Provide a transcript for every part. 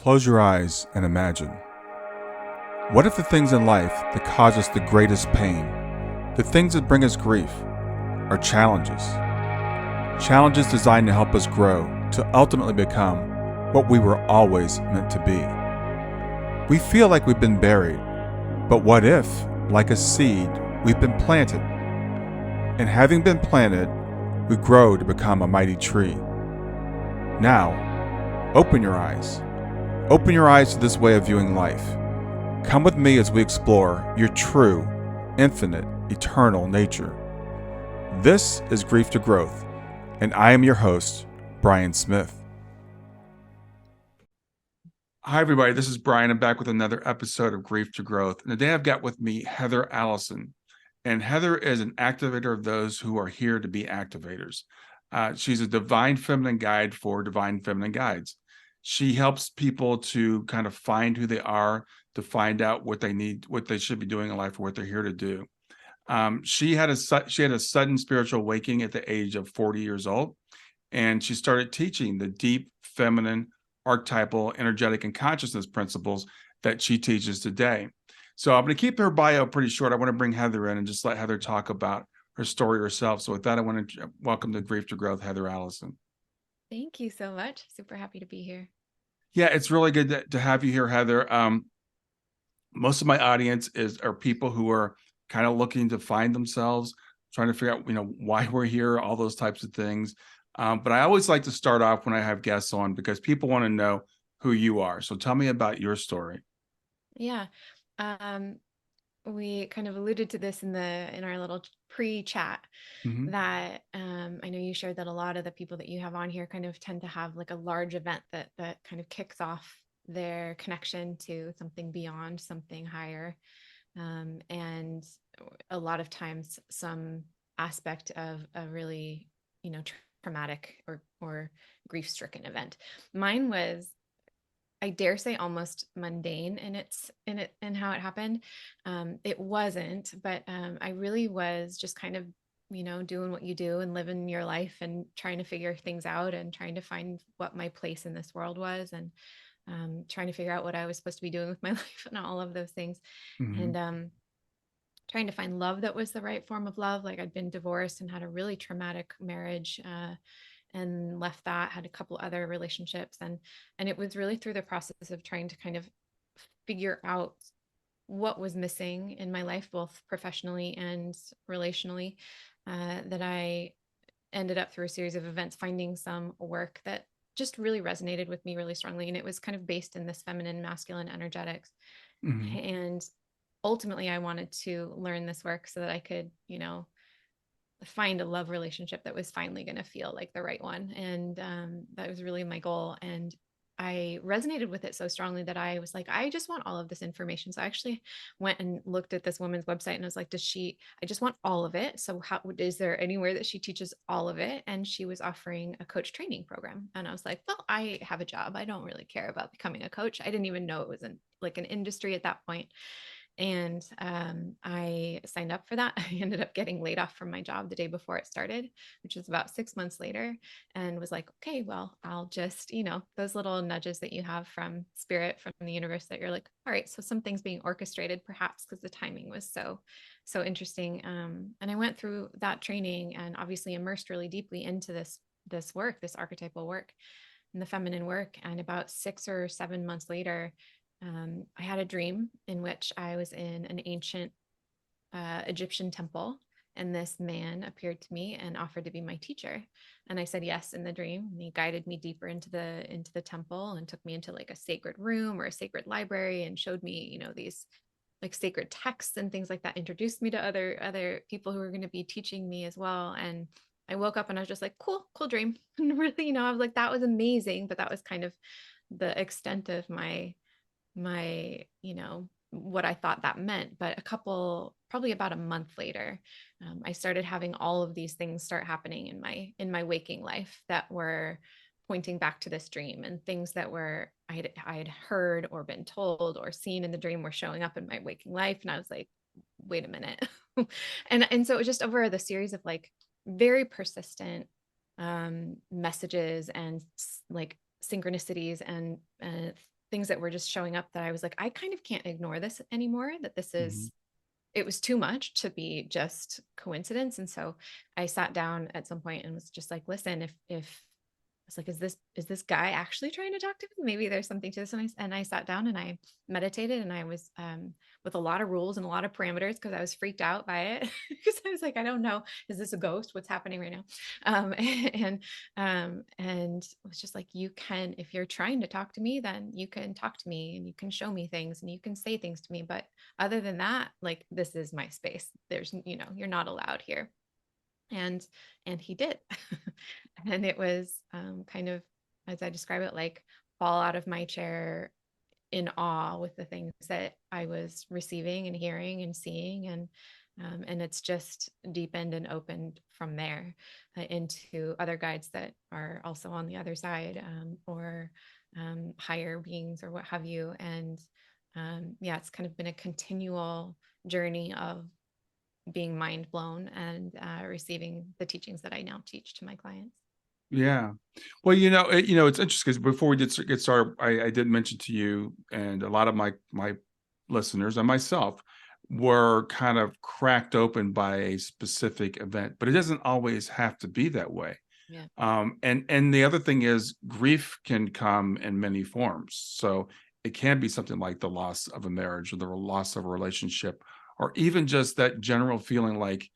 Close your eyes and imagine. What if the things in life that cause us the greatest pain, the things that bring us grief, are challenges? Challenges designed to help us grow, to ultimately become what we were always meant to be. We feel like we've been buried, but what if, like a seed, we've been planted? And having been planted, we grow to become a mighty tree. Now, open your eyes. Open your eyes to this way of viewing life. Come with me as we explore your true, infinite, eternal nature. This is Grief to Growth, and I am your host, Brian Smith. Hi, everybody. This is Brian. I'm back with another episode of Grief to Growth. And today I've got with me Heather Allison. And Heather is an activator of those who are here to be activators. She's a divine feminine guide for divine feminine guides. She helps people to kind of find who they are, to find out what they need, what they should be doing in life, or what they're here to do. She had a sudden spiritual awakening at the age of 40 years old, and she started teaching the deep feminine, archetypal, energetic, and consciousness principles that she teaches today. So I'm going to keep her bio pretty short. I want to bring Heather in and just let Heather talk about her story herself. So with that, I want to welcome to Grief to Growth, Heather Allison. Thank you so much. Super happy to be here. Yeah, it's really good to have you here, Heather. Most of my audience are people who are kind of looking to find themselves, trying to figure out, why we're here, all those types of things. But I always like to start off when I have guests on because people want to know who you are. So tell me about your story. Yeah. Um, we kind of alluded to this in our little pre-chat Mm-hmm. that I know you shared that a lot of the people that you have on here kind of tend to have like a large event that kind of kicks off their connection to something beyond, something higher. And a lot of times some aspect of a really, traumatic or grief-stricken event. Mine was, I dare say, almost mundane in how it happened. It wasn't, but I really was just kind of, doing what you do and living your life and trying to figure things out and trying to find what my place in this world was, and trying to figure out what I was supposed to be doing with my life and all of those things. Mm-hmm. And trying to find love that was the right form of love. Like, I'd been divorced and had a really traumatic marriage, and left that, had a couple other relationships, and it was really through the process of trying to kind of figure out what was missing in my life, both professionally and relationally, that I ended up, through a series of events, finding some work that just really resonated with me really strongly. And it was kind of based in this feminine masculine energetics. Mm-hmm. And ultimately I wanted to learn this work so that I could, find a love relationship that was finally going to feel like the right one. And that was really my goal. And I resonated with it so strongly that I was like, I just want all of this information. So I actually went and looked at this woman's website and I was like, I just want all of it. So how, is there anywhere that she teaches all of it? And she was offering a coach training program. And I was like, well, I have a job. I don't really care about becoming a coach. I didn't even know it was like an industry at that point. And I signed up for that. I ended up getting laid off from my job the day before it started, which was about 6 months later, and was like, okay, well, I'll just, those little nudges that you have from spirit, from the universe, that you're like, all right, so something's being orchestrated, perhaps because the timing was so interesting. And I went through that training and obviously immersed really deeply into this work, this archetypal work and the feminine work. And about 6 or 7 months later, I had a dream in which I was in an ancient Egyptian temple, and this man appeared to me and offered to be my teacher. And I said yes in the dream. And he guided me deeper into the temple and took me into like a sacred room or a sacred library and showed me, these like sacred texts and things like that. Introduced me to other people who were going to be teaching me as well. And I woke up and I was just like, cool dream. And really, I was like, that was amazing. But that was kind of the extent of my what I thought that meant. But probably about a month later, I started having all of these things start happening in my waking life that were pointing back to this dream, and things that were I had heard or been told or seen in the dream were showing up in my waking life. And I was like, wait a minute. And so it was just over the series of like very persistent messages and like synchronicities and things that were just showing up that I was like, I kind of can't ignore this anymore, that this Mhm. is, it was too much to be just coincidence. And so I sat down at some point and was just like, listen, if I was like, is this guy actually trying to talk to me? Maybe there's something to this. And I sat down and I meditated, and I was with a lot of rules and a lot of parameters because I was freaked out by it because I was like, I don't know, is this a ghost? What's happening right now? And it was just like, you can, if you're trying to talk to me, then you can talk to me and you can show me things and you can say things to me. But other than that, like, this is my space. There's, you're not allowed here. And he did. And it was kind of, as I describe it, like fall out of my chair in awe with the things that I was receiving and hearing and seeing. And it's just deepened and opened from there into other guides that are also on the other side, or higher beings or what have you. And yeah, it's kind of been a continual journey of being mind blown and receiving the teachings that I now teach to my clients. Yeah. Well, it's interesting because before we did get started, I did mention to you and a lot of my listeners and myself were kind of cracked open by a specific event, but it doesn't always have to be that way. Yeah. And the other thing is grief can come in many forms. So it can be something like the loss of a marriage or the loss of a relationship, or even just that general feeling like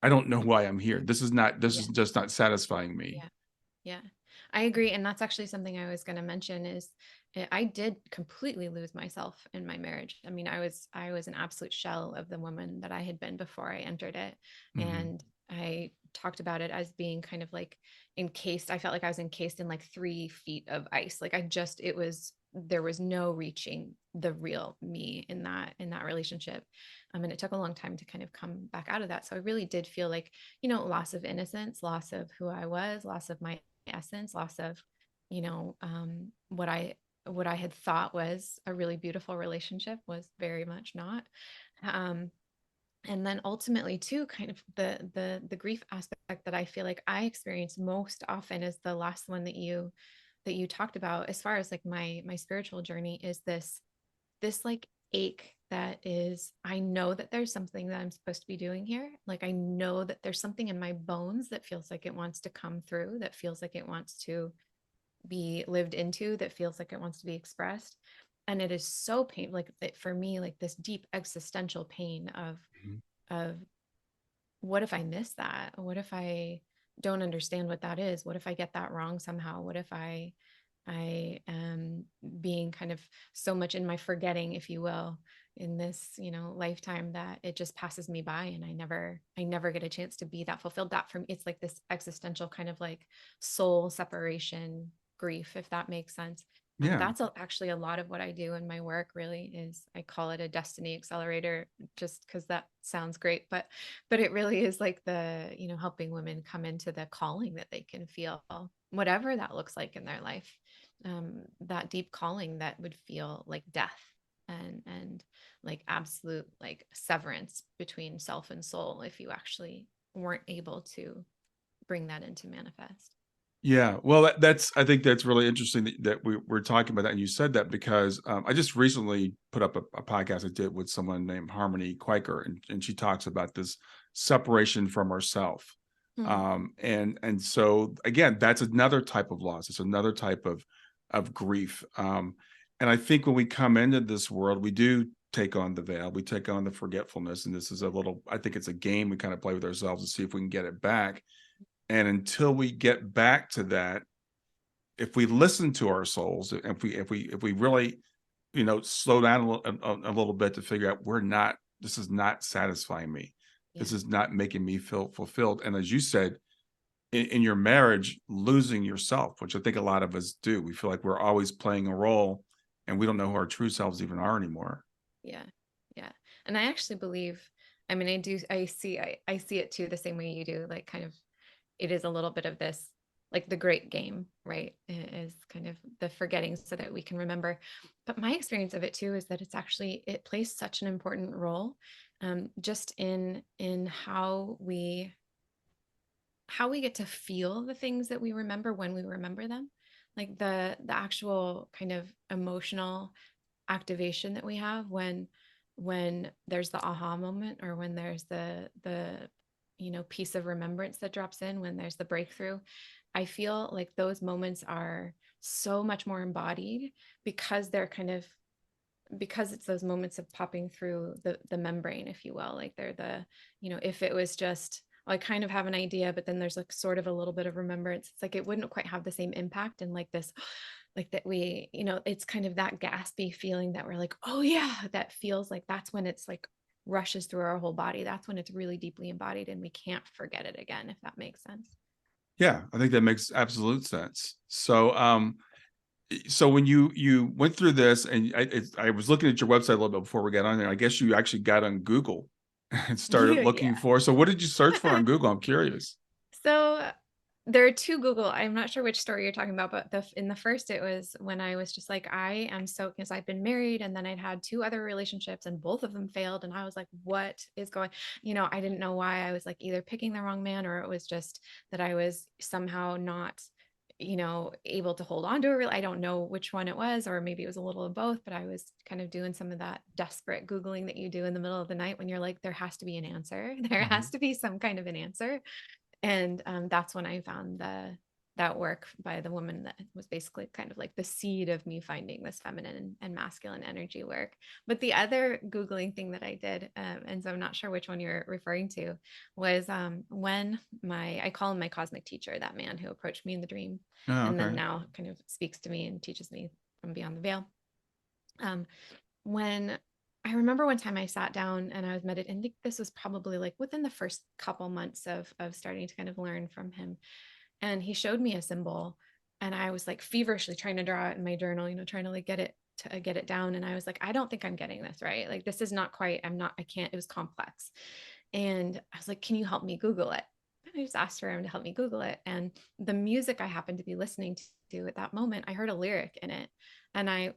I don't know why I'm here. This Yeah. is just not satisfying me. Yeah. Yeah. I agree. And that's actually something I was going to mention is I did completely lose myself in my marriage. I mean, I was an absolute shell of the woman that I had been before I entered it. Mhm. And I talked about it as being kind of like encased. I felt like I was encased in like 3 feet of ice. Like there was no reaching the real me in that relationship. And it took a long time to kind of come back out of that. So I really did feel like, loss of innocence, loss of who I was, loss of my essence, loss of, what I had thought was a really beautiful relationship was very much not. Um, and then ultimately too, kind of the grief aspect that I feel like I experience most often is the last one that you talked about, as far as like my spiritual journey, is this like ache that is, I know that there's something that I'm supposed to be doing here. Like, I know that there's something in my bones that feels like it wants to come through, that feels like it wants to be lived into, that feels like it wants to be expressed. And it is so painful, like for me, like this deep existential pain Mhm. of what if I miss that? What if I don't understand what that is? What if I get that wrong somehow? What if I am being kind of so much in my forgetting, if you will, in this, lifetime, that it just passes me by and I never get a chance to be that fulfilled. That for me, it's like this existential kind of like soul separation grief, if that makes sense. Yeah. That's actually a lot of what I do in my work. Really, is I call it a Destiny Accelerator, just because that sounds great, but it really is like helping women come into the calling that they can feel, whatever that looks like in their life, that deep calling that would feel like death and like absolute like severance between self and soul if you actually weren't able to bring that into manifest. Yeah. Well, I think that's really interesting that we're talking about that. And you said that because I just recently put up a podcast I did with someone named Harmony Quaker, and she talks about this separation from herself. Hmm. And so again, that's another type of loss. It's another type of grief. And I think when we come into this world, we do take on the veil, we take on the forgetfulness. And this is I think it's a game we kind of play with ourselves to see if we can get it back. And until we get back to that, if we listen to our souls, if we really, slow down a little bit to figure out this is not satisfying me. Yeah. This is not making me feel fulfilled. And as you said, in your marriage, losing yourself, which I think a lot of us do. We feel like we're always playing a role and we don't know who our true selves even are anymore. Yeah. Yeah. And I actually believe, I mean, I see it too the same way you do, like kind of, it is a little bit of this, like the great game, right? It is kind of the forgetting so that we can remember. But my experience of it too is that it plays such an important role, just in how we get to feel the things that we remember when we remember them. like the actual kind of emotional activation that we have when there's the aha moment, or when there's the piece of remembrance that drops in, when there's the breakthrough. I feel like those moments are so much more embodied, because they're kind of, because it's those moments of popping through the membrane, if you will. Like they're if it was just, well, I kind of have an idea, but then there's like sort of a little bit of remembrance, it's like it wouldn't quite have the same impact. And like this, like that we, it's kind of that gaspy feeling that we're like, oh yeah, that feels like, that's when it's like rushes through our whole body. That's when it's really deeply embodied, and we can't forget it again, if that makes sense. Yeah, I think that makes absolute sense. So when you went through this, and I was looking at your website a little bit before we got on there. I guess you actually got on Google and started looking Yeah. for. So what did you search for on Google? I'm curious. So there are two Google. I'm not sure which story you're talking about, but in the first, it was when I was just like, I am so, because I'd been married and then I'd had two other relationships and both of them failed, and I was like, what is going? I didn't know why. I was like either picking the wrong man, or it was just that I was somehow not able to hold on to a real, I don't know which one it was, or maybe it was a little of both, but I was kind of doing some of that desperate Googling that you do in the middle of the night when you're like, there has to be an answer. There Mhm. has to be some kind of an answer. And that's when I found that work by the woman that was basically kind of like the seed of me finding this feminine and masculine energy work. But the other Googling thing that I did, and so I'm not sure which one you're referring to, was when I call him my cosmic teacher, that man who approached me in the dream, Oh, and then okay. now kind of speaks to me and teaches me from beyond the veil. Um, when I remember one time I sat down and I was meditating, I think this was probably like within the first couple months of starting to kind of learn from him. And he showed me a symbol, and I was like feverishly trying to draw it in my journal, trying to like get it down. And I was like, I don't think I'm getting this right. Like, this is not quite, I can't, it was complex. And I was like, can you help me Google it? And I just asked for him to help me Google it. And the music I happened to be listening to at that moment, I heard a lyric in it. And I,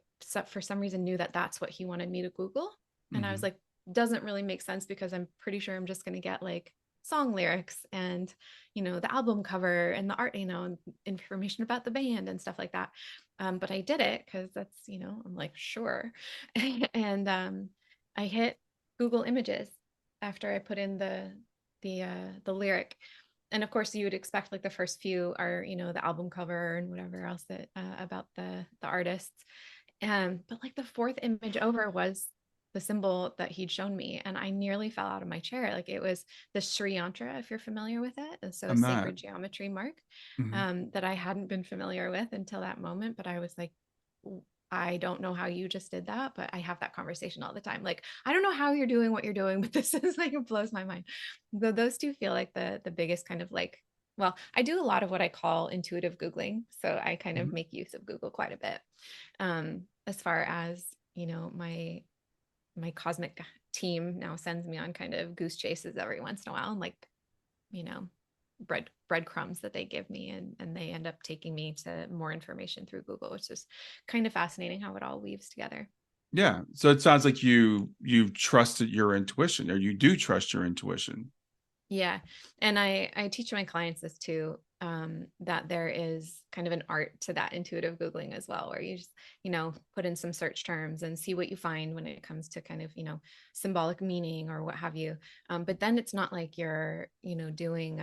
for some reason, knew that that's what he wanted me to Google. And I was Hmm. like, doesn't really make sense, because I'm pretty sure I'm just going to get like song lyrics and, the album cover and the art, and information about the band and stuff like that. But I did it because that's, I'm like, sure. And I hit Google Images after I put in the lyric. And of course, you would expect like the first few are, the album cover and whatever else that about the artists. But like the fourth image over was the symbol that he'd shown me, and I nearly fell out of my chair. Like it was the Sri Yantra, if you're familiar with it, and so a I'm not. sacred geometry mark Mhm. that I hadn't been familiar with until that moment. But I was like, I don't know how you just did that, but I have that conversation all the time. Like, I don't know how you're doing what you're doing, but this is like, it blows my mind. Those two feel like the biggest kind of like, well, I do a lot of what I call intuitive Googling. So I kind of Mhm. make use of Google quite a bit. As far as, my cosmic team now sends me on kind of goose chases every once in a while, and like, you know, breadcrumbs that they give me, and they end up taking me to more information through Google, which is kind of fascinating how it all weaves together. Yeah. So it sounds like you've trusted your intuition, or you do trust your intuition. Yeah. And I teach my clients this too, that there is kind of an art to that intuitive Googling as well, where you just, put in some search terms and see what you find when it comes to kind of, symbolic meaning or what have you. But then it's not like you're, doing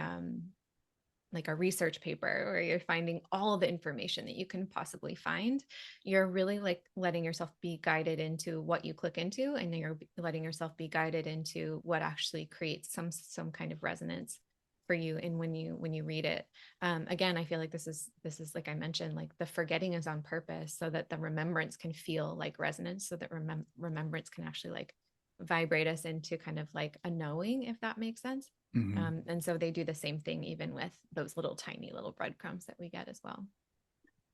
like a research paper where you're finding all the information that you can possibly find. You're really like letting yourself be guided into what you click into, and you're letting yourself be guided into what actually creates some kind of resonance for you. And when you read it, again, I feel like this is like I mentioned, like the forgetting is on purpose so that the remembrance can feel like resonance, so that remembrance can actually like vibrate us into kind of like a knowing, if that makes sense. Mhm. And so they do the same thing even with those little tiny little breadcrumbs that we get as well.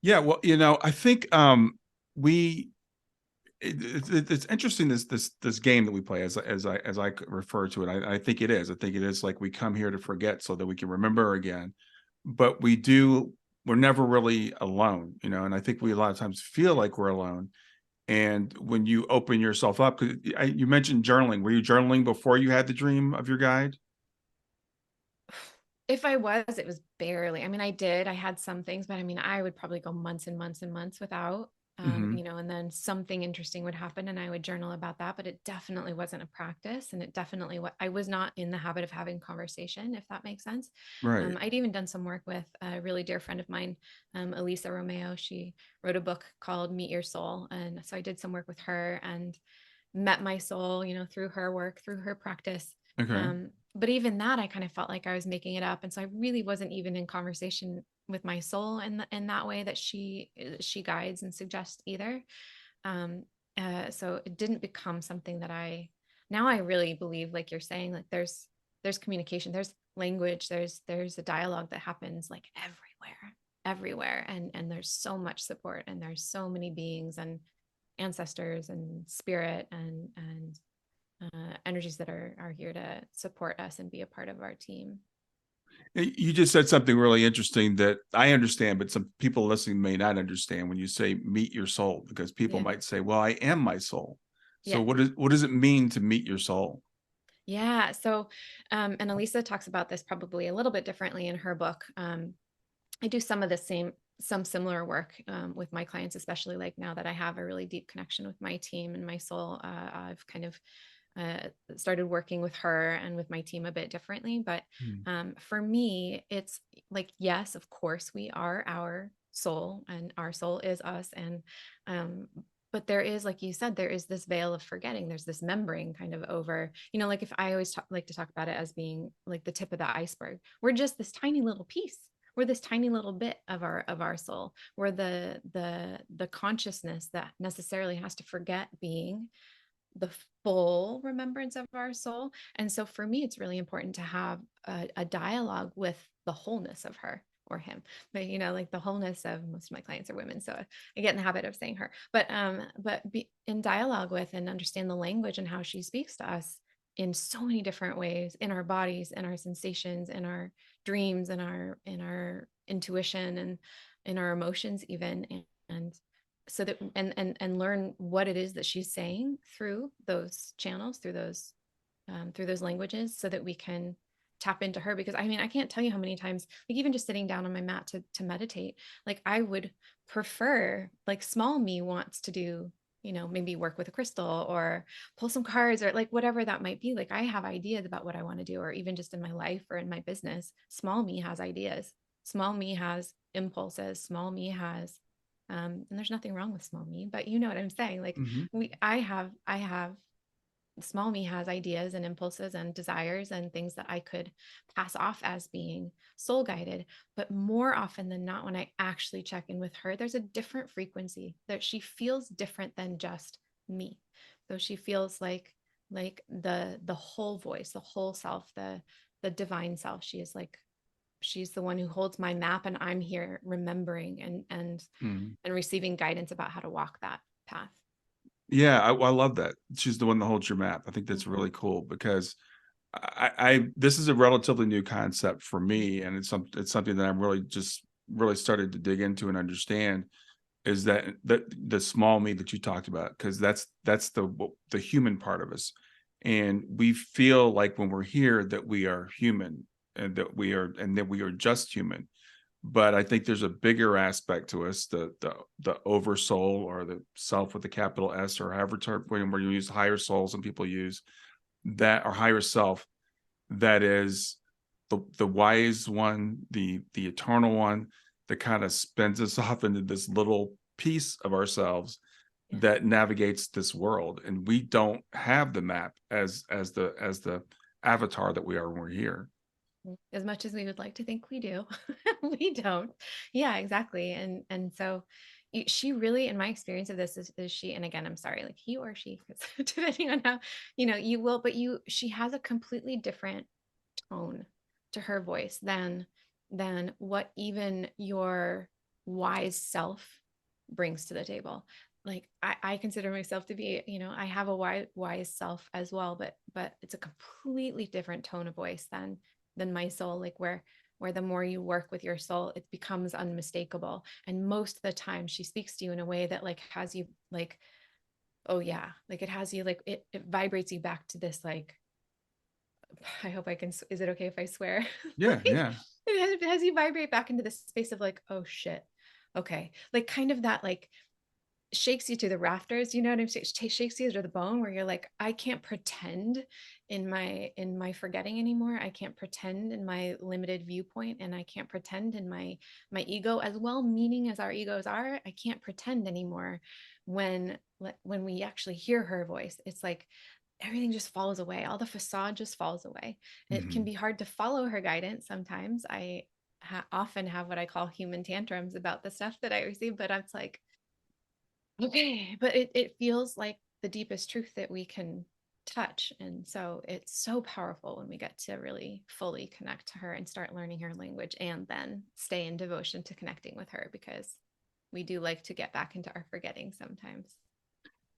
Yeah. Well, I think we it's interesting, this game that we play, as I refer to it. I think it is. I think it is like we come here to forget so that we can remember again, but we're never really alone, and I think we a lot of times feel like we're alone. And when you open yourself up, 'cause you mentioned journaling. Were you journaling before you had the dream of your guide? If I was, it was barely. I mean, I had some things, but I mean, I would probably go months and months and months without, Hmm. and then something interesting would happen and I would journal about that, but it definitely wasn't a practice. And it definitely, what I was not in the habit of having conversation, if that makes sense. Right. I'd even done some work with a really dear friend of mine, Elisa Romeo. She wrote a book called Meet Your Soul. And so I did some work with her and met my soul, through her work, through her practice. Okay. But even that, I kind of felt like I was making it up, and so I really wasn't even in conversation with my soul in that way that she guides and suggests either. Um, so it didn't become something that I really believe, like you're saying, like there's communication, there's language, there's a dialogue that happens like everywhere, and there's so much support, and there's so many beings and ancestors and spirit and energies that are here to support us and be a part of our team. You just said something really interesting that I understand, but some people listening may not understand when you say meet your soul, because people Yeah. might say, well, I am my soul. So Yeah. what does it mean to meet your soul? Yeah. So, and Elisa talks about this probably a little bit differently in her book. I do some similar work with my clients, especially like now that I have a really deep connection with my team and my soul. I've kind of started working with her and with my team a bit differently. But Hmm. for me, it's like, yes, of course, we are our soul and our soul is us. Um, but there is, like you said, there is this veil of forgetting. There's this membrane kind of over, like if I always like to talk about it as being like the tip of the iceberg, we're just this tiny little piece. We're this tiny little bit of our soul. We're the consciousness that necessarily has to forget being the full remembrance of our soul. And so for me, it's really important to have a dialogue with the wholeness of her or him. But like the wholeness of, most of my clients are women, so I get in the habit of saying her. But be in dialogue with and understand the language and how she speaks to us in so many different ways, in our bodies, in our sensations, in our dreams, in our intuition, and in our emotions even. And so that and learn what it is that she's saying through those channels, through those languages, so that we can tap into her. Because I mean, I can't tell you how many times, like even just sitting down on my mat to meditate, like I would prefer, like small me wants to do, maybe work with a crystal or pull some cards or like whatever that might be. Like I have ideas about what I want to do, or even just in my life or in my business. Small me has ideas. Small me has impulses. Small me has and there's nothing wrong with small me, but you know what I'm saying. Like Hmm. I have small me has ideas and impulses and desires and things that I could pass off as being soul guided. But more often than not, when I actually check in with her, there's a different frequency that she feels different than just me. So she feels like the whole voice, the whole self, the divine self. She is like, she's the one who holds my map, and I'm here remembering and receiving guidance about how to walk that path. Yeah, I love that. She's the one that holds your map. I think that's Mhm. really cool because I this is a relatively new concept for me, and it's something that I'm really started to dig into and understand, is that the small me that you talked about, because that's the human part of us, and we feel like when we're here that we are human, and that we are just human. But I think there's a bigger aspect to us, the oversoul, or the self with the capital S, or however term where you use higher soul, some people use that, or higher self, that is the wise one, the eternal one, that kind of spins us off into this little piece of ourselves Yeah. that navigates this world. And we don't have the map as the avatar that we are when we're here. As much as we would like to think we do, we don't. Yeah, exactly. And so she really, in my experience of this, is she, and again, I'm sorry, like he or she, 'cause depending on how, you will, but she has a completely different tone to her voice than what even your wise self brings to the table. Like I consider myself to be, I have a wise self as well, but it's a completely different tone of voice than my soul. Like where the more you work with your soul, it becomes unmistakable. And most of the time she speaks to you in a way that like has you like, oh yeah, like it has you like it vibrates you back to this like I hope I can, is it okay if I swear? Yeah, Like, yeah. it has you vibrate back into this space of like, oh shit. Okay. Like kind of that like shakes you to the rafters, you know what I'm saying? Shakes you to the bone where you're like, I can't pretend in my forgetting anymore. I can't pretend in my limited viewpoint, and I can't pretend in my ego, as well meaning as our egos are. I can't pretend anymore when when we actually hear her voice. It's like everything just falls away. All the facade just falls away. It can Hmm. be hard to follow her guidance sometimes. I often have what I call human tantrums about the stuff that I receive, but it's like, okay, but it feels like the deepest truth that we can touch. And so it's so powerful when we get to really fully connect to her and start learning her language, and then stay in devotion to connecting with her, because we do like to get back into our forgetting sometimes.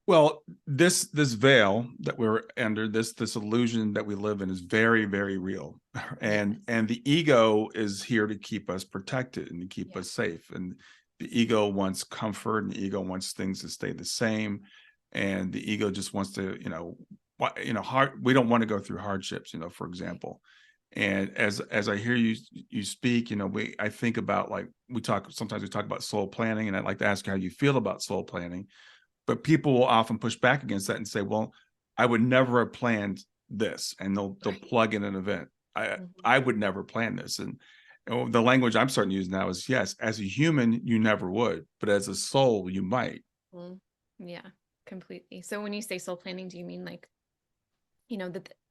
Well, this veil that we're under, this illusion that we live in, is very, very real, Yes. and the ego is here to keep us protected and to keep Yeah. us safe. And the ego wants comfort, and the ego wants things to stay the same, and the ego just wants to, hard. We don't want to go through hardships, for Right. example. And as I hear you speak, I think about, like, sometimes we talk about soul planning, and I'd like to ask you how you feel about soul planning, but people will often push back against that and say, "Well, I would never have planned this," and they'll Right. plug in an event. I Mhm. I would never plan this, and the language I'm starting to use now is, yes, as a human, you never would, but as a soul, you might. Mm. Yeah, completely. So when you say soul planning, do you mean like,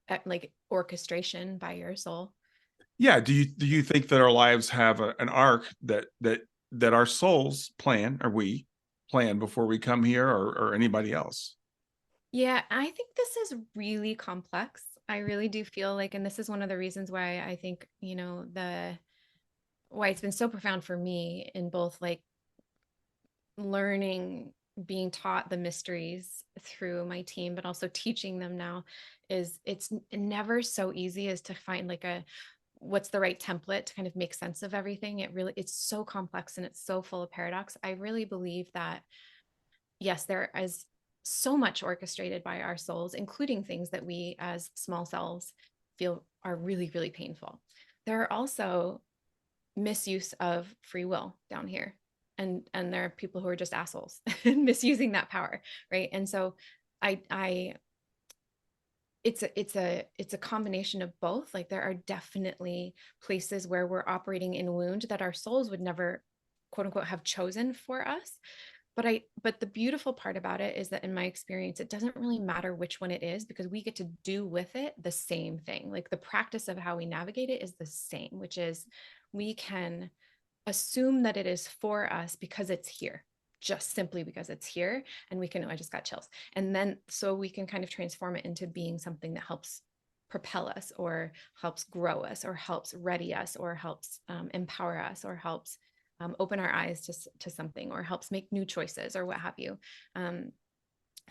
that like orchestration by your soul? Yeah. Do you think that our lives have an arc that our souls plan, or we plan before we come here, or anybody else? Yeah, I think this is really complex. I really do feel like, and this is one of the reasons why I think, why it's been so profound for me in both like learning, being taught the mysteries through my team, but also teaching them now, is it's never so easy as to find like what's the right template to kind of make sense of everything. It's so complex and it's so full of paradox. I really believe that yes, there is so much orchestrated by our souls, including things that we as small selves feel are really, really painful. There are also misuse of free will down here. And there are people who are just assholes and misusing that power. Right. And so I it's a combination of both. Like there are definitely places where we're operating in wound that our souls would never, quote unquote, have chosen for us. But the beautiful part about it is that in my experience, it doesn't really matter which one it is, because we get to do with it the same thing. Like the practice of how we navigate it is the same, which is we can assume that it is for us because it's here, just simply because it's here. And we can, I just got chills. And then so we can kind of transform it into being something that helps propel us, or helps grow us, or helps ready us, or helps empower us, or helps open our eyes to something, or helps make new choices, or what have you. Um,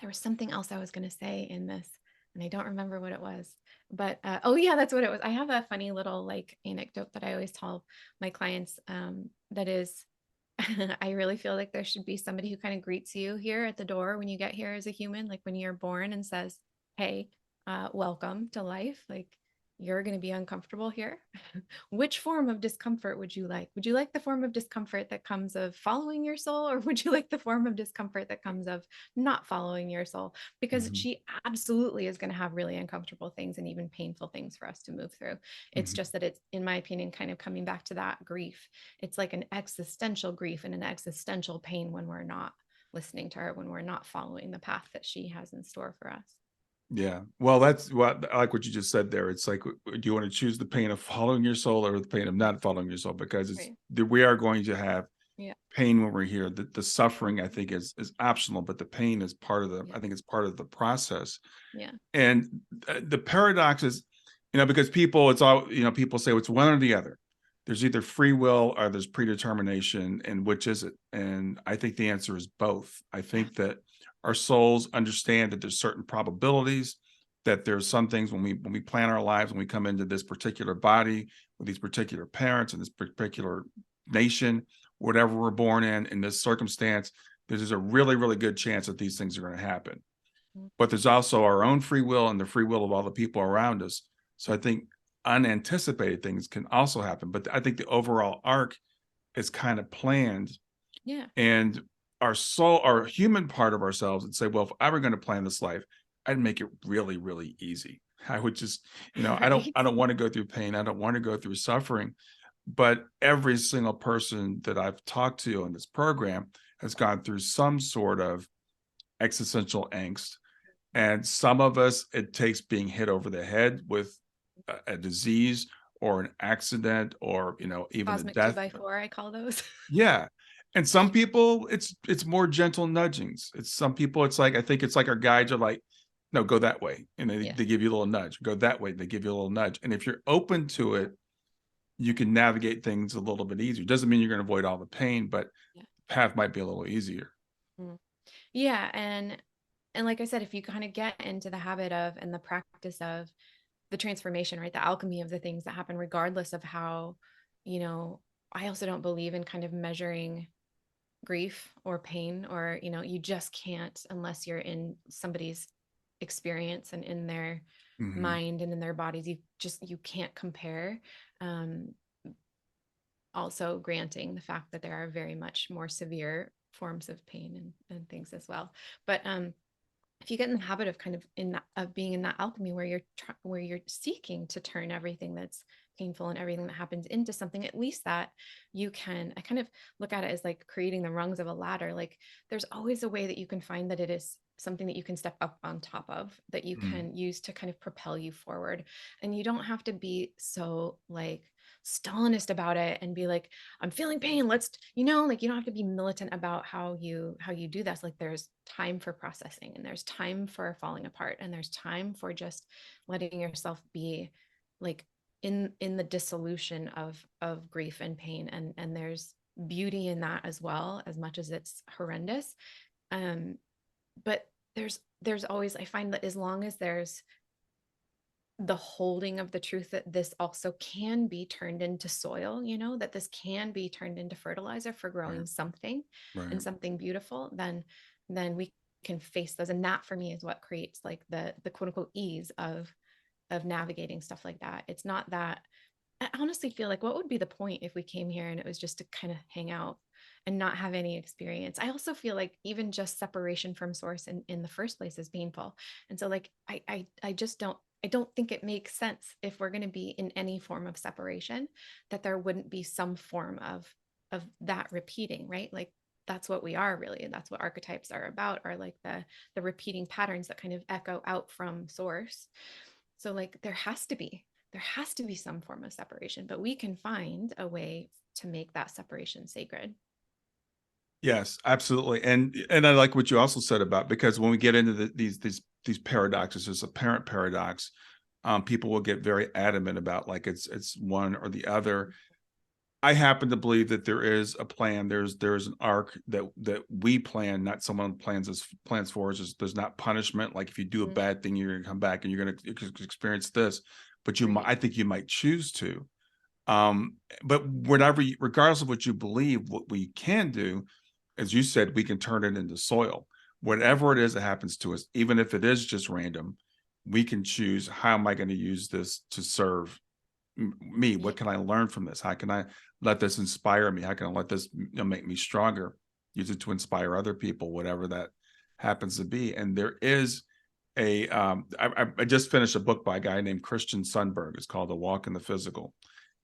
there was something else I was going to say in this, and I don't remember what it was. But oh yeah, that's what it was. I have a funny little like anecdote that I always tell my clients. That is, I really feel like there should be somebody who kind of greets you here at the door when you get here as a human, like when you're born, and says, "Hey, welcome to life. Like you're going to be uncomfortable here. Which form of discomfort would you like? Would you like the form of discomfort that comes of following your soul, or would you like the form of discomfort that comes of not following your soul?" Because Mhm, she absolutely is going to have really uncomfortable things and even painful things for us to move through. It's mhm. just that it's, in my opinion, kind of coming back to that grief. It's like an existential grief and an existential pain when we're not listening to her, when we're not following the path that she has in store for us. Yeah. Well, that's what I like what you just said there. It's like, do you want to choose the pain of following your soul, or the pain of not following your soul? Because Right. we are going to have Yeah. pain when we're here. The suffering, I think, is optional, but the pain is part of Yeah. I think it's part of the process. Yeah. And the paradox is, because people, it's all, people say, well, it's one or the other. There's either free will or there's predetermination, and which is it? And I think the answer is both. I Yeah. think that our souls understand that there's certain probabilities, that there's some things when we plan our lives, when we come into this particular body with these particular parents and this particular nation, whatever we're born in this circumstance, there's a really, really good chance that these things are going to happen. Mm. But there's also our own free will and the free will of all the people around us. So I think unanticipated things can also happen, but I think the overall arc is kind of planned. Yeah. And our soul, our human part of ourselves would say, well, if I were going to plan this life, I'd make it really, really easy. I would just, Right. I don't want to go through pain. I don't want to go through suffering. But every single person that I've talked to in this program has gone through some sort of existential angst. And some of us, it takes being hit over the head with a disease or an accident or, even a Cosmic two death. by four, I call those. Yeah. And some people, it's more gentle nudgings. It's some people, it's like, I think it's like our guides are like, no, go that way. And Yeah. they give you a little nudge. Go that way. They give you a little nudge. And if you're open to it, you can navigate things a little bit easier. Doesn't mean you're going to avoid all the pain, but Yeah. the path might be a little easier. Mm. Yeah. And like I said, if you kind of get into the habit of and the practice of the transformation, right? The alchemy of the things that happen, regardless of how, you know, I also don't believe in kind of measuring grief or pain, or, you just can't unless you're in somebody's experience and in their Mhm. mind and in their bodies. You can't compare. Um, Also granting the fact that there are very much more severe forms of pain and things as well. But if you get in the habit of kind of of being in that alchemy where where you're seeking to turn everything that's painful and everything that happens into something, at least that you can, I kind of look at it as like creating the rungs of a ladder. Like there's always a way that you can find that it is something that you can step up on top of, that you Mhm. can use to kind of propel you forward. And you don't have to be so like Stalinist about it and be like, I'm feeling pain. Let's, like you don't have to be militant about how you do this. Like there's time for processing, and there's time for falling apart, and there's time for just letting yourself be like in the dissolution of grief and pain. And there's beauty in that as well, as much as it's horrendous. Um, but there's always, I find that as long as there's the holding of the truth that this also can be turned into soil, that this can be turned into fertilizer for growing Right. something and Right. something beautiful, then we can face those. And that for me is what creates like the quote unquote ease of navigating stuff like that. It's not that, I honestly feel like, what would be the point if we came here and it was just to kind of hang out and not have any experience? I also feel like even just separation from source in the first place is painful. And so like I just don't think it makes sense, if we're going to be in any form of separation, that there wouldn't be some form of that repeating, right? Like that's what we are really, and that's what archetypes are about, are like the repeating patterns that kind of echo out from source. So like there has to be some form of separation, but we can find a way to make that separation sacred. Yes, absolutely. And I like what you also said about, because when we get into these paradoxes, there's a parent paradox. People will get very adamant about like it's one or the other. I happen to believe that there is a plan. There's an arc that we plan, not someone plans for us. There's not punishment. Like if you do a Mm, bad thing, you're gonna come back and you're gonna experience this. But right. I think you might choose to. But regardless of what you believe, what we can do, as you said, we can turn it into soil. Whatever it is that happens to us, even if it is just random, we can choose, how am I going to use this to serve me? Yeah. What can I learn from this? How can I let this inspire me? How can I let this make me stronger? Use it to inspire other people, whatever that happens to be. And there is I just finished a book by a guy named Christian Sundberg. It's called A Walk in the Physical.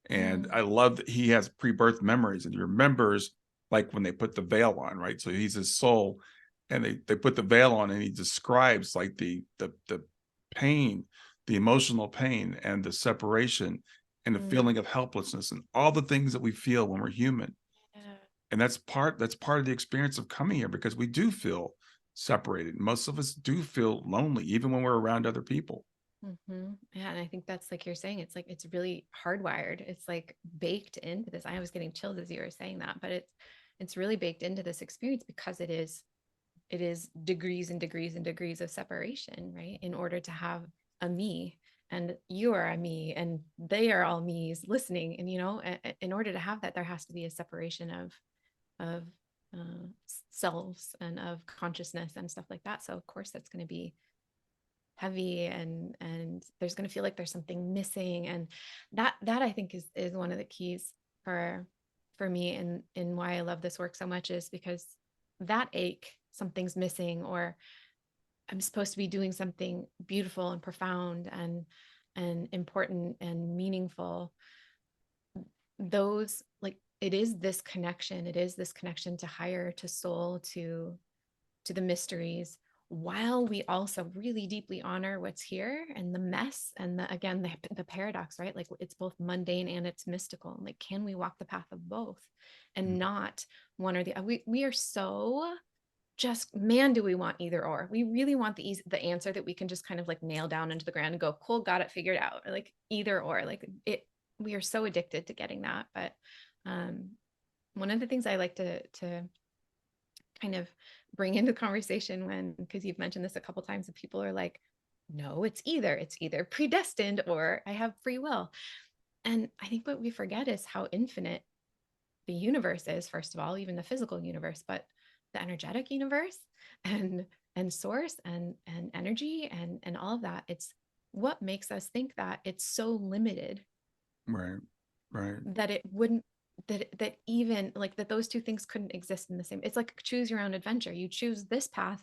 And Mm, I love that he has pre-birth memories and he remembers like when they put the veil on, right? So he's his soul, and they put the veil on and he describes like the pain, the emotional pain and the separation and the mm, feeling of helplessness and all the things that we feel when we're human. yeah. And that's part of the experience of coming here, because we do feel separated. Most of us do feel lonely, even when we're around other people. Yeah, and I think that's like you're saying, it's like it's really hardwired. It's like baked into this. I was getting chills as you were saying that, but it's really baked into this experience because it is degrees and degrees and degrees of separation, right? In order to have a me, and you are a me, and they are all me's listening. And in order to have that, there has to be a separation of selves and of consciousness and stuff like that. So of course that's going to be heavy, and there's going to feel like there's something missing. And that I think is one of the keys for me, and in why I love this work so much, is because that ache, something's missing, or I'm supposed to be doing something beautiful and profound and important and meaningful. Those, like, it is this connection. It is this connection to higher, to soul, to the mysteries, while we also really deeply honor what's here and the mess and again, the paradox, right? Like, it's both mundane and it's mystical. Like, can we walk the path of both and not one or the other? We are so just, man, do we want either or? We really want the answer that we can just kind of like nail down into the ground and go, cool, got it figured out. Like, either or, like it, we are so addicted to getting that. But um, one of the things I like to kind of bring into the conversation, when, because you've mentioned this a couple times, and people are like, no, it's either predestined or I have free will. And I think what we forget is how infinite the universe is, first of all, even the physical universe, but the energetic universe and source and energy and all of that. It's what makes us think that it's so limited, Right. Right. that it wouldn't, that even like that those two things couldn't exist in the same. It's like choose your own adventure. You choose this path,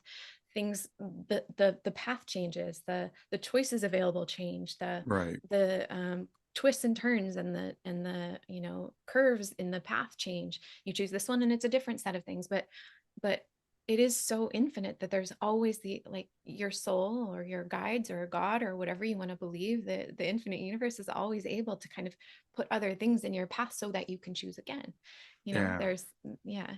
things, the path changes, the choices available change, Right. the twists and turns and the curves in the path change. You choose this one and it's a different set of things, but it is so infinite that there's always the, like, your soul or your guides or God or whatever you want to believe, the infinite universe is always able to kind of put other things in your path so that you can choose again. Yeah. There's, yeah.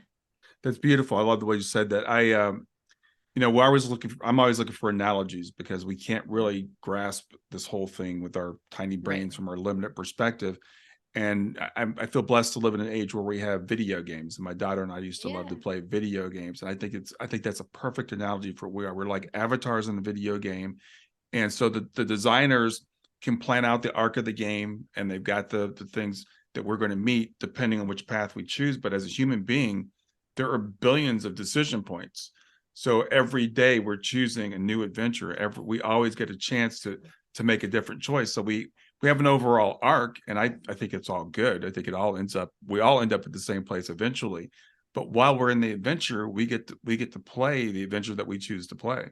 That's beautiful. I love the way you said that. We're always I'm always looking for analogies, because we can't really grasp this whole thing with our tiny Right. brains from our limited perspective. And I feel blessed to live in an age where we have video games. And my daughter and I used to love to Yeah. play video games. And I think that's a perfect analogy for where we're like avatars in the video game. And so the designers can plan out the arc of the game, and they've got the things that we're going to meet depending on which path we choose. But as a human being, there are billions of decision points. So every day we're choosing a new adventure. We always get a chance to make a different choice. So we have an overall arc, and I think it's all good. I think we all end up at the same place eventually. But while we're in the adventure, we get to play the adventure that we choose to play.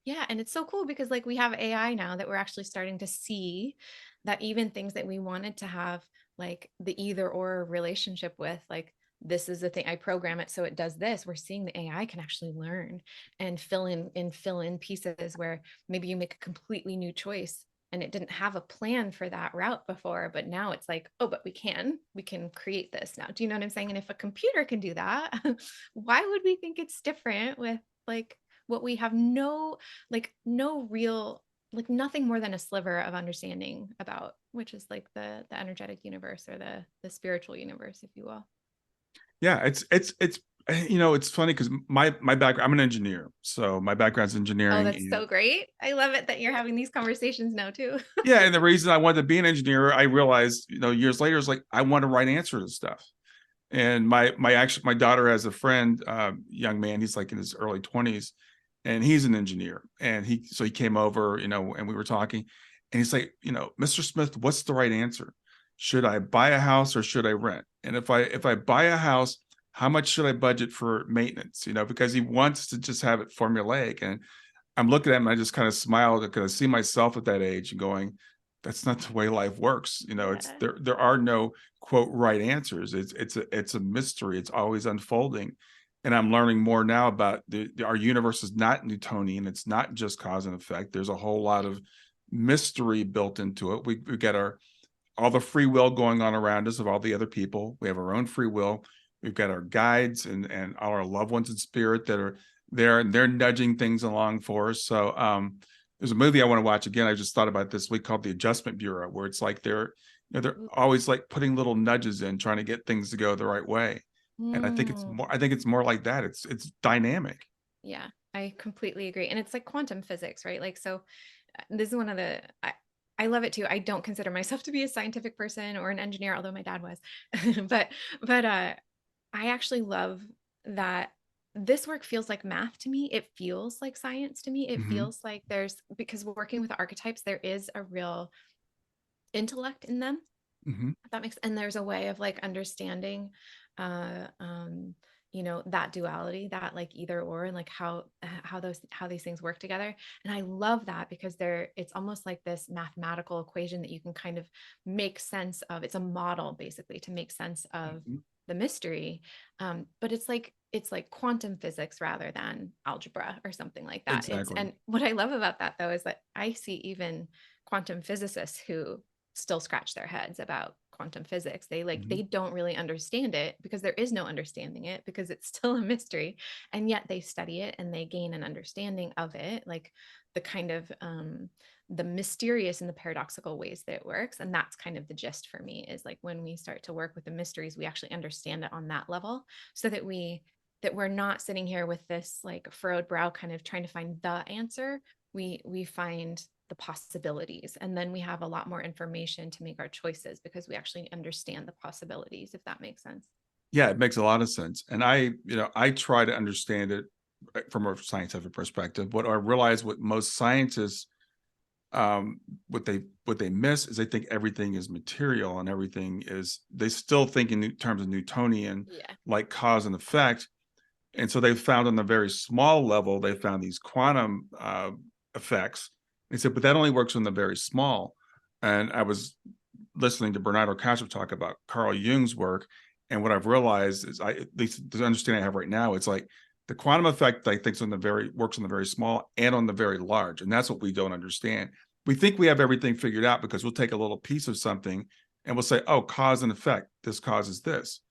Yeah. And it's so cool because, like, we have AI now that we're actually starting to see that even things that we wanted to have, like the either or relationship with, like, this is the thing, I program it so it does this. We're seeing the AI can actually learn and fill in pieces where maybe you make a completely new choice and it didn't have a plan for that route before, but now it's like, oh, but we can create this now. Do you know what I'm saying? And if a computer can do that, why would we think it's different with, like, what we have no real, like, nothing more than a sliver of understanding about, which is like the energetic universe, or the spiritual universe, if you will. Yeah, it's funny because my background, I'm an engineer, so my background's Oh, engineering. that's so great. I love it that you're having these conversations now too. Yeah, and the reason I wanted to be an engineer, I realized, years later, is like I want to write answers to stuff. And my daughter has a friend, young man, he's like in his early 20s, and he's an engineer. And he came over, and we were talking, and he's like, Mr. Smith, what's the right answer? Should I buy a house or should I rent? And if I buy a house, how much should I budget for maintenance? Because he wants to just have it formulaic. And I'm looking at him, and I just kind of smiled because I see myself at that age and going, that's not the way life works. It's Yeah. there are no quote right answers. It's a mystery. It's always unfolding. And I'm learning more now about our universe is not Newtonian. It's not just cause and effect. There's a whole lot of mystery built into it. We get all the free will going on around us of all the other people. We have our own free will. We've got our guides and all our loved ones in spirit that are there, and they're nudging things along for us. So there's a movie I want to watch again. I just thought about this week called The Adjustment Bureau, where it's like they're always like putting little nudges in, trying to get things to go the right way. And Mm. I think it's more like that. It's dynamic. Yeah, I completely agree. And it's like quantum physics, right? Like, so this is one of I love it too. I don't consider myself to be a scientific person or an engineer, although my dad was. but I actually love that this work feels like math to me. It feels like science to me. It Hmm. feels like because working with archetypes, there is a real intellect in them. Hmm. That makes, and there's a way of like understanding, uh, um, that duality, that like either or, and like how these things work together. And I love that because it's almost like this mathematical equation that you can kind of make sense of. It's a model basically to make sense of Hmm. the mystery. But it's like quantum physics rather than algebra or something like that. Exactly. And what I love about that though is that I see even quantum physicists who still scratch their heads about quantum physics. Hmm. They don't really understand it because there is no understanding it because it's still a mystery. And yet they study it and they gain an understanding of it, like the kind of the mysterious and the paradoxical ways that it works. And that's kind of the gist for me, is like when we start to work with the mysteries, we actually understand it on that level, so that we're not sitting here with this like furrowed brow kind of trying to find the answer. We find the possibilities, and then we have a lot more information to make our choices because we actually understand the possibilities, if that makes sense. Yeah, it makes a lot of sense. And I try to understand it from a scientific perspective. What I realize, what most scientists, um, what they miss is they think everything is material and everything is. They still think in terms of Newtonian, Yeah. like cause and effect. And so they found on the very small level, they found these quantum effects. They said, but that only works on the very small. And I was listening to Bernardo Kastrup talk about Carl Jung's work, and what I've realized is, at least the understanding I have right now, it's like the quantum effect I think works on the very small and on the very large, and that's what we don't understand. We think we have everything figured out because we'll take a little piece of something and we'll say, oh, cause and effect, this causes this.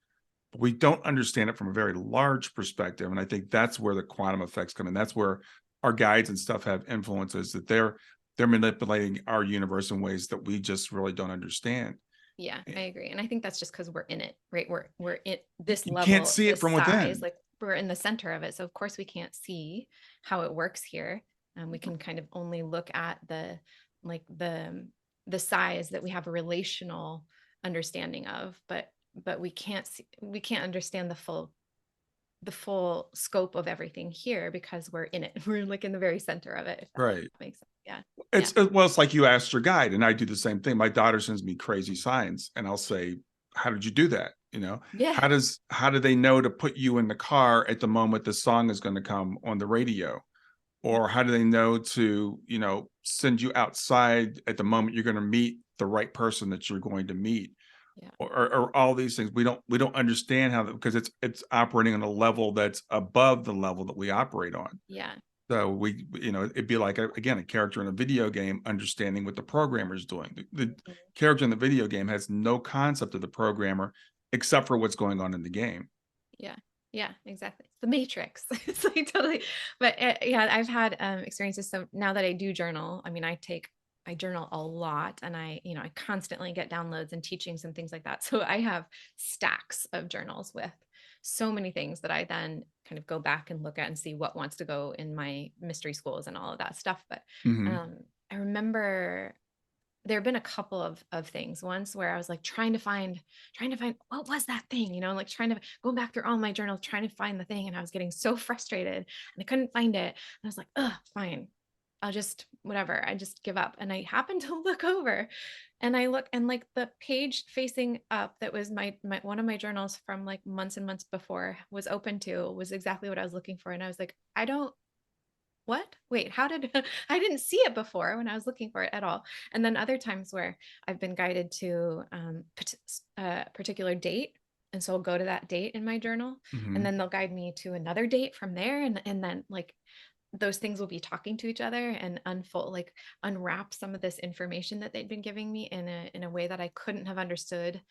But we don't understand it from a very large perspective, and I think that's where the quantum effects come in. That's where our guides and stuff have influences, that they're manipulating our universe in ways that we just really don't understand. Yeah, I agree. And I think that's just because we're in it, right? We're in this You can't level, see it this from size, within. like we're in the center of it. So of course we can't see how it works here. We can kind of only look at like the size that we have a relational understanding of, but we can't understand the full scope of everything here because we're in it. We're like in the very center of it, if that Right. makes sense. Yeah. Yeah. It's like you asked your guide, and I do the same thing. My daughter sends me crazy signs, and I'll say, "How did you do that?" Yeah. How do they know to put you in the car at the moment the song is going to come on the radio? Or how do they know to, send you outside at the moment you're going to meet the right person that you're going to meet? Yeah. Or all these things we don't understand how, because it's operating on a level that's above the level that we operate on. Yeah. So it'd be like, again, a character in a video game understanding what the programmer is doing. The Mhm. character in the video game has no concept of the programmer except for what's going on in the game. Yeah. Yeah, exactly. It's the matrix. It's like totally, but yeah, I've had experiences. So now that I do journal, I mean, I journal a lot, and I constantly get downloads and teachings and things like that. So I have stacks of journals with so many things that I then kind of go back and look at and see what wants to go in my mystery schools and all of that stuff. But Hmm. um, I remember there have been a couple of things. Once where I was like trying to find what was that thing, like trying to go back through all my journals, trying to find the thing. And I was getting so frustrated and I couldn't find it. And I was like, oh, fine. I'll just, whatever. I just give up. And I happened to look over and I look, and like the page facing up that was my one of my journals from like months and months before was open to, was exactly what I was looking for. And I was like, I don't, what? Wait, how did I didn't see it before when I was looking for it at all. And then other times where I've been guided to a particular date. And so I'll go to that date in my journal, and Hmm. then they'll guide me to another date from there. And then like those things will be talking to each other and unfold, like unwrap some of this information that they'd been giving me in a way that I couldn't have understood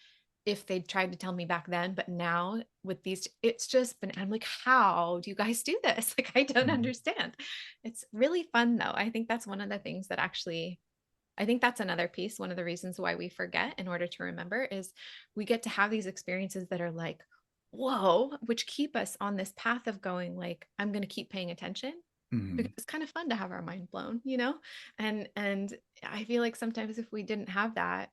if they'd tried to tell me back then. But now with these, it's just been, I'm like, how do you guys do this? Like, I don't Hmm. understand. It's really fun though. I think that's one of the things that actually, I think that's another piece. One of the reasons why we forget in order to remember is we get to have these experiences that are like, whoa, which keep us on this path of going like, I'm going to keep paying attention, because Hmm. it's kind of fun to have our mind blown. And I feel like sometimes if we didn't have that,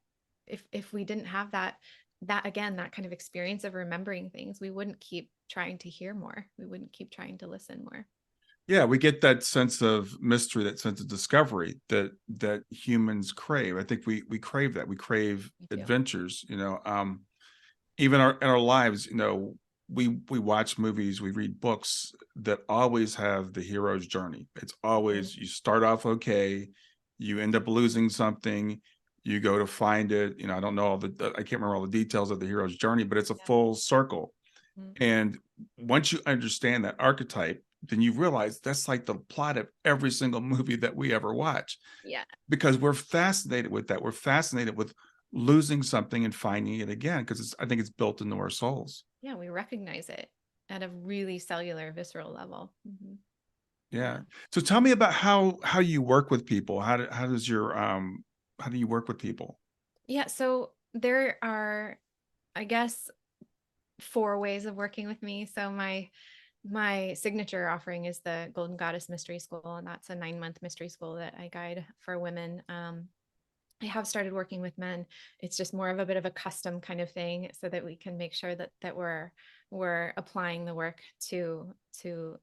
if we didn't have that that, again, that kind of experience of remembering things, we wouldn't keep trying to hear more. We wouldn't keep trying to listen more. Yeah, we get that sense of mystery, that sense of discovery that humans crave. I think we crave that. We crave We do. adventures, even our in our lives, we watch movies, we read books that always have the hero's journey. It's Mhm. always, you start off okay, you end up losing something, you go to find it. I don't know I can't remember all the details of the hero's journey, but it's a Yeah. full circle. Mhm. And once you understand that archetype, then you realize that's like the plot of every single movie that we ever watch, Yeah. because we're fascinated with that. We're fascinated with losing something and finding it again, because I think it's built into our souls. Yeah. We recognize it at a really cellular, visceral level. Yeah. Yeah. So tell me about how you work with people. How do you work with people? Yeah. So there are, I guess, four ways of working with me. So my signature offering is the Golden Goddess Mystery School, and that's a 9-month mystery school that I guide for women. I have started working with men. It's just more of a bit of a custom kind of thing, so that we can make sure that we're applying the work to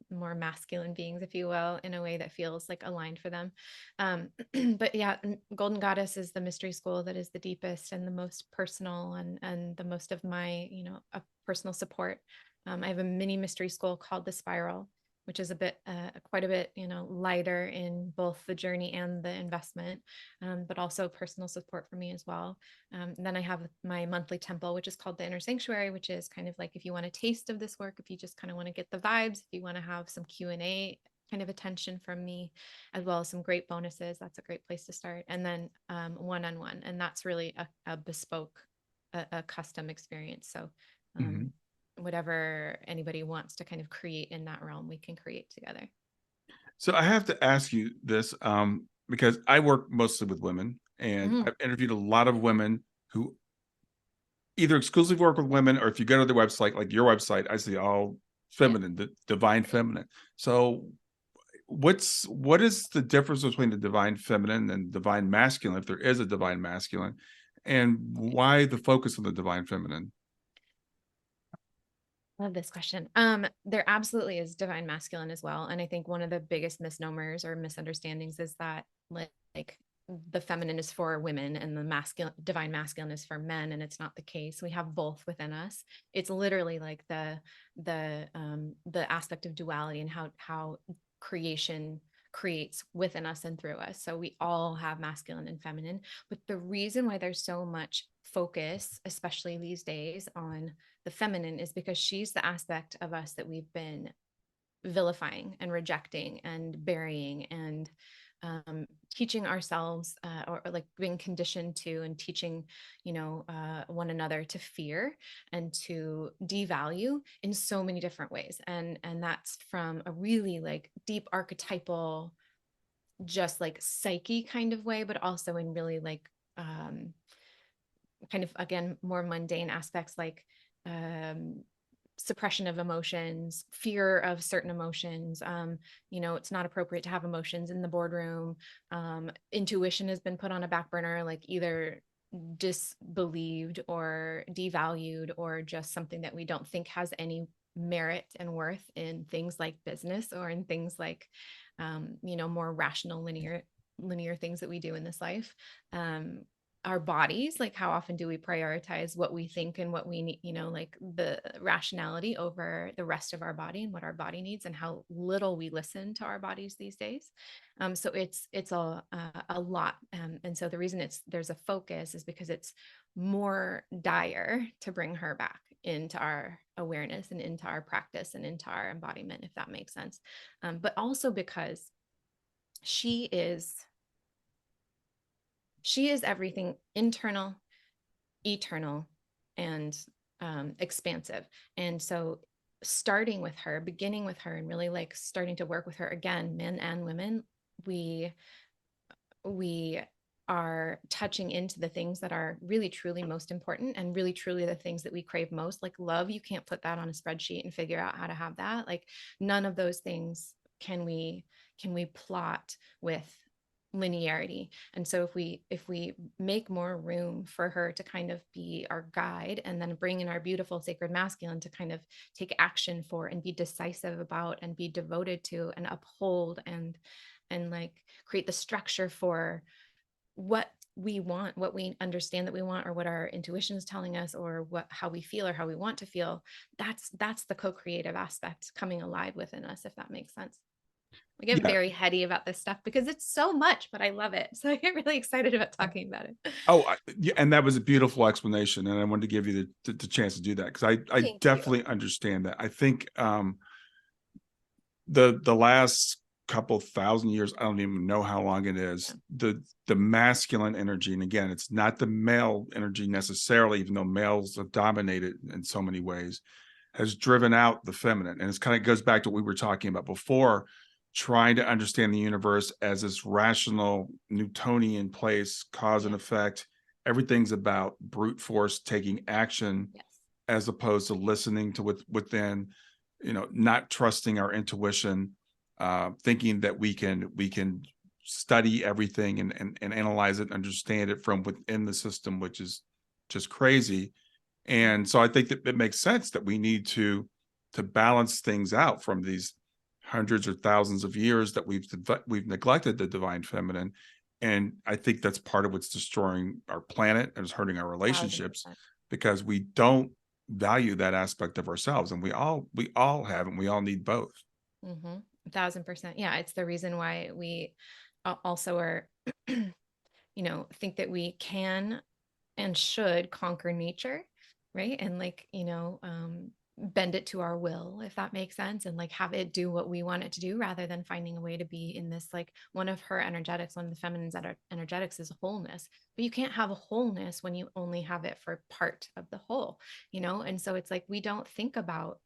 more masculine beings, if you will, in a way that feels like aligned for them. But yeah, Golden Goddess is the mystery school that is the deepest and the most personal, and the most of my, a personal support. I have a mini mystery school called the Spiral, which is quite a bit, lighter in both the journey and the investment, but also personal support for me as well. Then I have my monthly temple, which is called the Inner Sanctuary, which is kind of like, if you want a taste of this work, if you just kind of want to get the vibes, if you want to have some Q&A kind of attention from me, as well as some great bonuses, that's a great place to start. And then one-on-one, and that's really a bespoke, a custom experience. So Mhm. um, whatever anybody wants to kind of create in that realm, we can create together. So I have to ask you this, because I work mostly with women, and Mhm. I've interviewed a lot of women who either exclusively work with women, or if you go to their website, like your website, I see all Yeah. feminine, the divine feminine. So what is the difference between the divine feminine and divine masculine, if there is a divine masculine, and why the focus on the divine feminine? Love this question. There absolutely is divine masculine as well. And I think one of the biggest misnomers or misunderstandings is that, like the feminine is for women and the divine masculine is for men. And it's not the case. We have both within us. It's literally like the aspect of duality, and how creation creates within us and through us. So we all have masculine and feminine. But the reason why there's so much focus, especially these days, on the feminine is because she's the aspect of us that we've been vilifying and rejecting and burying, and teaching ourselves, or like being conditioned to, and teaching, one another to fear and to devalue in so many different ways. And that's from a really like deep archetypal, just like psyche kind of way, but also in really like kind of, again, more mundane aspects, like um, suppression of emotions, fear of certain emotions. It's not appropriate to have emotions in the boardroom. Intuition has been put on a back burner, like either disbelieved or devalued, or just something that we don't think has any merit and worth in things like business, or in things like more rational, linear things that we do in this life. Our bodies, like how often do we prioritize what we think and what we need, like the rationality over the rest of our body and what our body needs, and how little we listen to our bodies these days. So it's a lot. And so the reason there's a focus is because it's more dire to bring her back into our awareness and into our practice and into our embodiment, if that makes sense. But also because she is she is everything internal, eternal, and expansive. And so starting with her, beginning with her, and really like starting to work with her, again, men and women, we are touching into the things that are really truly most important, and really truly the things that we crave most. Like love, you can't put that on a spreadsheet and figure out how to have that. Like none of those things can we plot with linearity. And so if we make more room for her to kind of be our guide, and then bring in our beautiful sacred masculine to kind of take action for and be decisive about and be devoted to and uphold and like create the structure for what we want, what we understand that we want, or what our intuition is telling us, or what how we feel or how we want to feel. That's the co-creative aspect coming alive within us, if that makes sense. I get Yeah. very heady about this stuff because it's so much, but I love it. So I get really excited about talking about it. Oh, yeah, and that was a beautiful explanation, and I wanted to give you the chance to do that, because I Thank you. definitely understand that. I think the last couple thousand years, I don't even know how long it is, the masculine energy, and again, it's not the male energy necessarily, even though males have dominated in so many ways, has driven out the feminine. And it's kind of goes back to what we were talking about before, trying to understand the universe as this rational Newtonian place, cause and effect. Everything's about brute force taking action, Yes. as opposed to listening to within, not trusting our intuition, thinking that we can study everything and analyze it and understand it from within the system, which is just crazy. And so I think that it makes sense that we need to balance things out from these hundreds or thousands of years that we've neglected the divine feminine. And I think that's part of what's destroying our planet and is hurting our relationships, 1000%. because we don't value that aspect of ourselves. And we all have, and we all need both. 1000%. Yeah. It's the reason why we also are, think that we can and should conquer nature, right? And like, bend it to our will, if that makes sense, and like have it do what we want it to do, rather than finding a way to be in this, like, one of her energetics, one of the feminine's energetics is wholeness. But you can't have a wholeness when you only have it for part of the whole, and so it's like we don't think about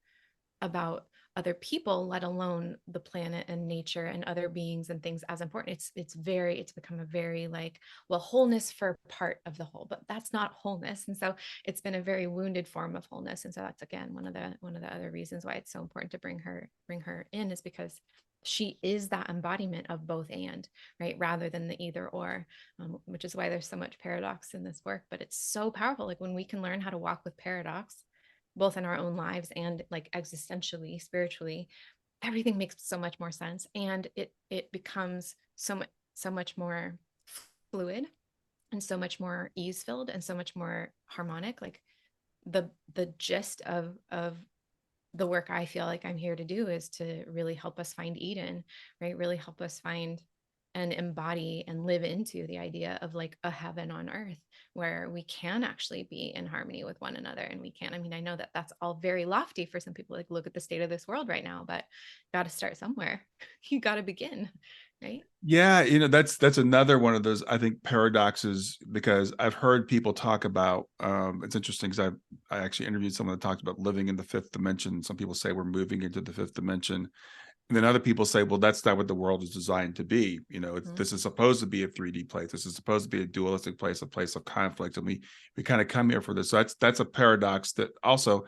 other people, let alone the planet and nature and other beings and things as important. It's become a very like, well, wholeness for part of the whole, but that's not wholeness. And so it's been a very wounded form of wholeness. And so that's again one of the other reasons why it's so important to bring her in, is because she is that embodiment of both and, right, rather than the either or, which is why there's so much paradox in this work. But it's so powerful, like when we can learn how to walk with paradox, both in our own lives and like existentially, spiritually, everything makes so much more sense, and it becomes so much more fluid, and so much more ease filled, and so much more harmonic. Like the gist of the work I feel like I'm here to do is to really help us find Eden, right? Really help us find and embody and live into the idea of like a heaven on earth, where we can actually be in harmony with one another. And we can, I mean, I know that that's all very lofty for some people, like, look at the state of this world right now, but got to start somewhere. You got to begin, right? Yeah, that's another one of those, I think, paradoxes, because I've heard people talk about, it's interesting because I actually interviewed someone that talked about living in the fifth dimension. Some people say we're moving into the fifth dimension. And then other people say, well, that's not what the world is designed to be. This is supposed to be a 3D place. This is supposed to be a dualistic place, a place of conflict. And we kind of come here for this. So that's a paradox that also,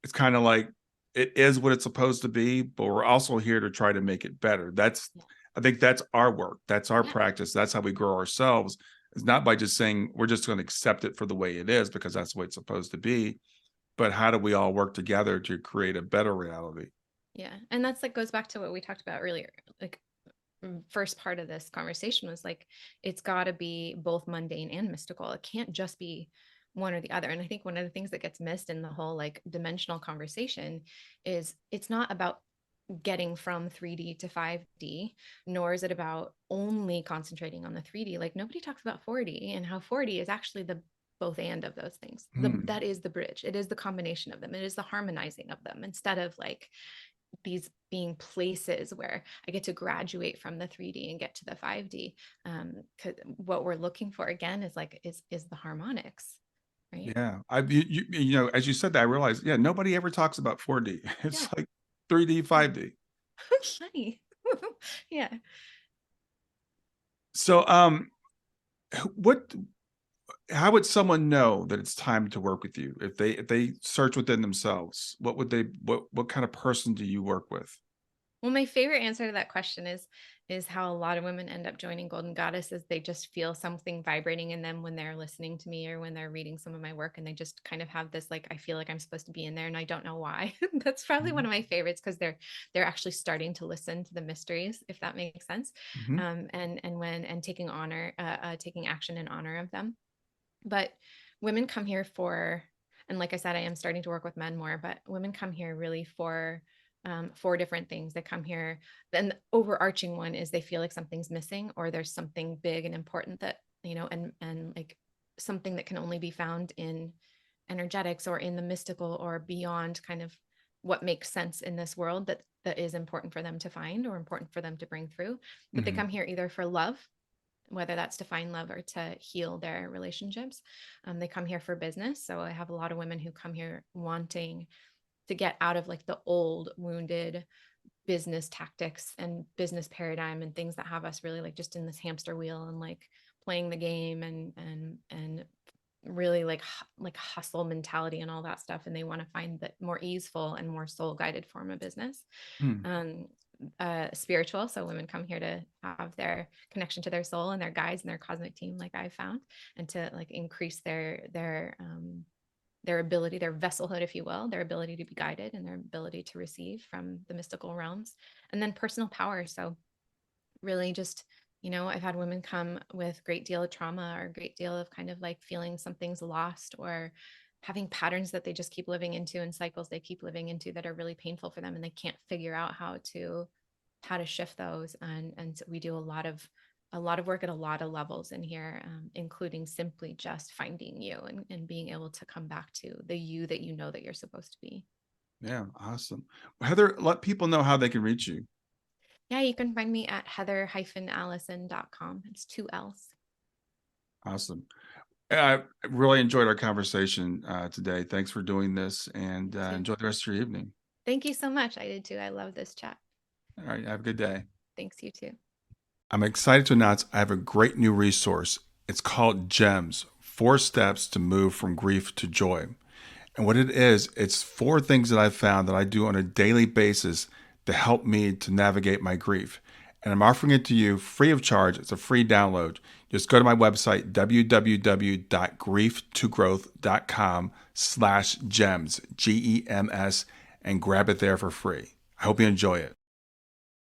it's kind of like, it is what it's supposed to be, but we're also here to try to make it better. Yeah. I think that's our work. That's our Yeah. practice. That's how we grow ourselves. It's not by just saying we're just going to accept it for the way it is because that's the way it's supposed to be. But how do we all work together to create a better reality? Yeah. And that's like goes back to what we talked about earlier. Like, first part of this conversation was like, it's got to be both mundane and mystical. It can't just be one or the other. And I think one of the things that gets missed in the whole like dimensional conversation is it's not about getting from 3D to 5D, nor is it about only concentrating on the 3D. Like, nobody talks about 4D and how 4D is actually the both and of those things. That is the bridge. It is the combination of them. It is the harmonizing of them, instead of like these being places where I get to graduate from the 3D and get to the 5D. 'Cause what we're looking for again is like is the harmonics, right? Yeah, as you said that, I realized, yeah, nobody ever talks about 4D. It's Yeah. like 3D, 5D. Funny. Yeah. So, what? How would someone know that it's time to work with you if they search within themselves? What would they? What kind of person do you work with? Well, my favorite answer to that question is how a lot of women end up joining Golden Goddess is they just feel something vibrating in them when they're listening to me or when they're reading some of my work, and they just kind of have this like I feel like I'm supposed to be in there and I don't know why. That's probably one Mhm. of my favorites because they're actually starting to listen to the mysteries, if that makes sense. Mhm. And taking taking action in honor of them. But women come here for, and like I said, I am starting to work with men more, but women come here really for four different things. They come here, then the overarching one is they feel like something's missing or there's something big and important that, and like something that can only be found in energetics or in the mystical or beyond kind of what makes sense in this world that is important for them to find or important for them to bring through. But they Mhm. come here either for love, whether that's to find love or to heal their relationships. They come here for business. So I have a lot of women who come here wanting to get out of like the old wounded business tactics and business paradigm and things that have us really like just in this hamster wheel and like playing the game and really like hustle mentality and all that stuff, and they want to find that more easeful and more soul guided form of business. Mm. um Spiritual, so women come here to have their connection to their soul and their guides and their cosmic team like I found, and to like increase their ability, their vesselhood, if you will, their ability to be guided and their ability to receive from the mystical realms. And then personal power, so really just, I've had women come with great deal of trauma or a great deal of kind of like feeling something's lost or having patterns that they just keep living into and cycles they keep living into that are really painful for them, and they can't figure out how to shift those. And so we do a lot of work at a lot of levels in here, including simply just finding you and being able to come back to the you that you know that you're supposed to be. Yeah, awesome. Heather, let people know how they can reach you. Yeah, you can find me at heather-allison.com. It's two L's. Awesome. I really enjoyed our conversation today. Thanks for doing this, and Me too. enjoy the rest of your evening. Thank you so much. I did too. I love this chat. All right, have a good day. Thanks, you too. I'm excited to announce I have a great new resource. It's called GEMS, 4 Steps to Move from Grief to Joy. And what it is, it's 4 things that I've found that I do on a daily basis to help me to navigate my grief. And I'm offering it to you free of charge. It's a free download. Just go to my website, www.grieftogrowth.com/gems, GEMS, and grab it there for free. I hope you enjoy it.